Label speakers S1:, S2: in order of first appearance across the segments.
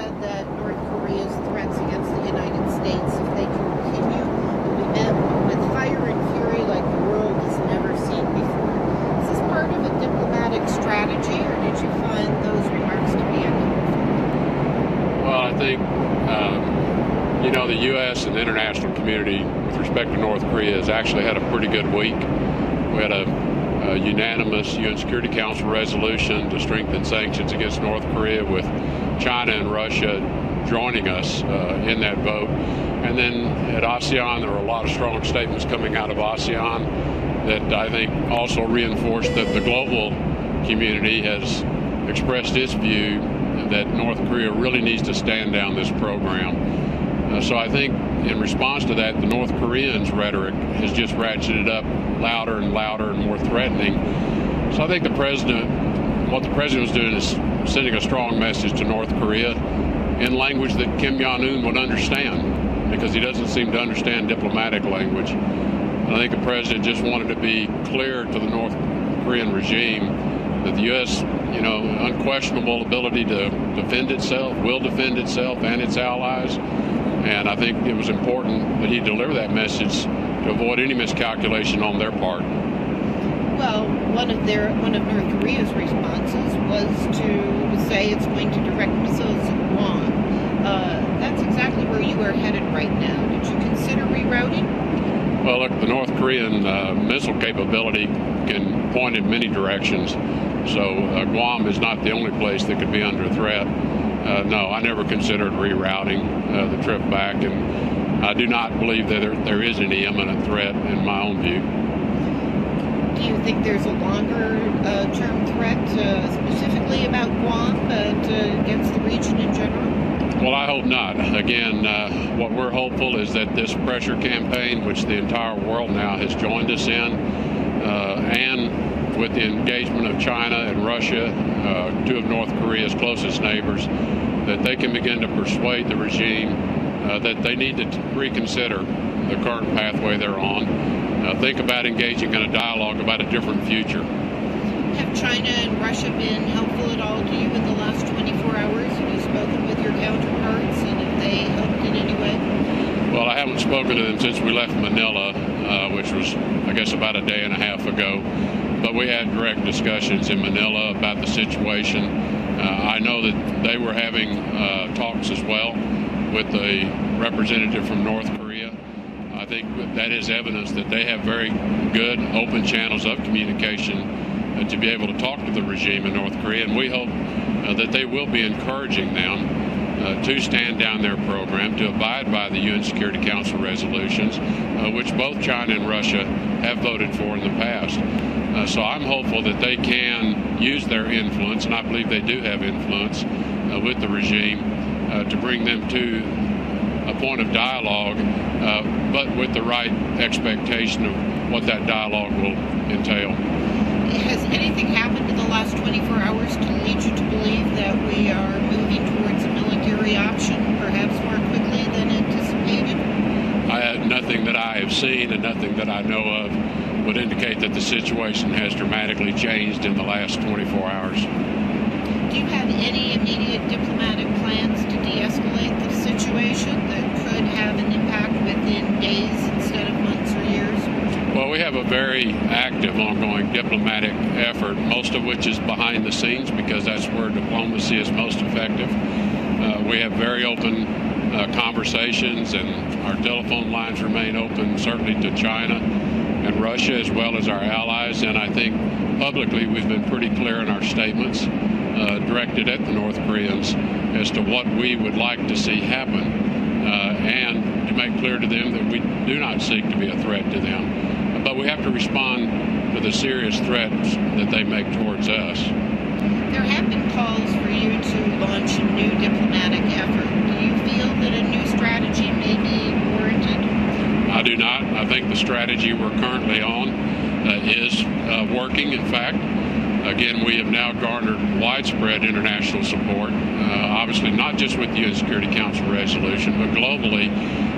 S1: said that North Korea's threats against the United States, if they continue, will be met with fire and fury like the world has never seen before. Is this part of a diplomatic strategy, or did you find those remarks to be uncomfortable?
S2: Well, I think, the U.S. and the international community with respect to North Korea has actually had a pretty good week. We had a unanimous UN Security Council resolution to strengthen sanctions against North Korea, with China and Russia joining us in that vote. And then at ASEAN, there were a lot of strong statements coming out of ASEAN that I think also reinforced that the global community has expressed its view that North Korea really needs to stand down this program. So I think in response to that, the North Koreans' rhetoric has just ratcheted up louder and louder and more threatening. So I think what the president was doing is sending a strong message to North Korea in language that Kim Jong-un would understand, because he doesn't seem to understand diplomatic language. And I think the president just wanted to be clear to the North Korean regime that the U.S., unquestionable ability to defend itself, will defend itself and its allies. And I think it was important that he deliver that message to avoid any miscalculation on their part.
S1: Well, one of North Korea's responses was to say it's going to direct missiles at Guam. That's exactly where you are headed right now. Did you consider rerouting?
S2: Well, look, the North Korean missile capability can point in many directions. So Guam is not the only place that could be under threat. No, I never considered rerouting the trip back, and I do not believe that there is any imminent threat in my own view.
S1: Do you think there's a longer-term threat specifically about Guam, but against the region in general?
S2: Well, I hope not. Again, what we're hopeful is that this pressure campaign, which the entire world now has joined us in, and with the engagement of China and Russia, two of North Korea's closest neighbors, that they can begin to persuade the regime that they need to reconsider the current pathway they're on. Think about engaging in a dialogue about a different future.
S1: Have China and Russia been helpful at all to you in the last 24 hours? Have you spoken with your counterparts, and have they helped in any way?
S2: Well, I haven't spoken to them since we left Manila, which was, I guess, about a day and a half ago. But we had direct discussions in Manila about the situation. I know that they were having talks as well with a representative from North Korea. I think that is evidence that they have very good, open channels of communication to be able to talk to the regime in North Korea. And we hope that they will be encouraging them to stand down their program, to abide by the UN Security Council resolutions, which both China and Russia have voted for in the past. So I'm hopeful that they can use their influence, and I believe they do have influence with the regime, to bring them to a point of dialogue, but with the right expectation of what that dialogue will entail.
S1: Has anything happened in the last 24 hours to lead you to believe that we are moving towards a military option, perhaps more quickly than anticipated?
S2: Nothing that I have seen and nothing that I know of would indicate that the situation has dramatically changed in the last 24 hours.
S1: Do you have any immediate diplomatic plans to de-escalate the situation that could have an impact within days instead of months or years?
S2: Well, we have a very active, ongoing diplomatic effort, most of which is behind the scenes, because that's where diplomacy is most effective. We have very open conversations, and our telephone lines remain open, certainly to China and Russia, as well as our allies. And I think publicly we've been pretty clear in our statements directed at the North Koreans as to what we would like to see happen, and to make clear to them that we do not seek to be a threat to them. But we have to respond to the serious threats that they make towards us.
S1: There have been calls for you to launch a new diplomatic effort. Do you feel that a new strategy may be warranted?
S2: I do not. I think the strategy we're currently on is working. In fact, again, we have now garnered widespread international support, obviously not just with the UN Security Council resolution, but globally,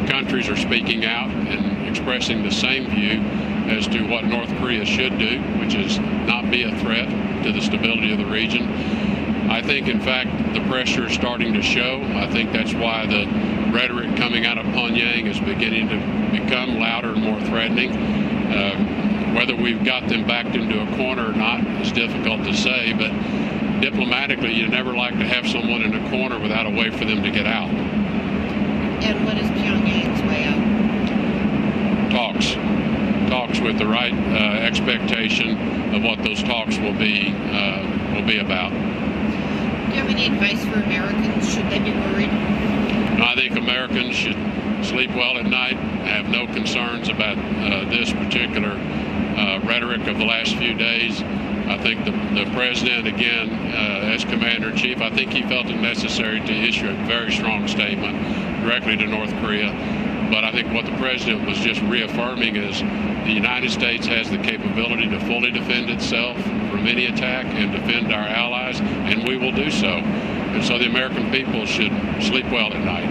S2: countries are speaking out and expressing the same view as to what North Korea should do, which is not be a threat to the stability of the region. I think, in fact, the pressure is starting to show. I think that's why the rhetoric coming out of Pyongyang is beginning to become louder and more threatening. Whether we've got them backed into a corner or not is difficult to say, but diplomatically, you never like to have someone in a corner without a way for them to get out.
S1: And what is Pyongyang's way out?
S2: Talks with the right expectation of what those talks will be about.
S1: Do you have any advice for Americans? Should they be worried?
S2: I think Americans should sleep well at night, have no concerns about this particular rhetoric of the last few days. I think the president, again, as commander-in-chief, I think he felt it necessary to issue a very strong statement directly to North Korea. But I think what the president was just reaffirming is the United States has the capability to fully defend itself from any attack and defend our allies, and we will do so. And so the American people should sleep well at night.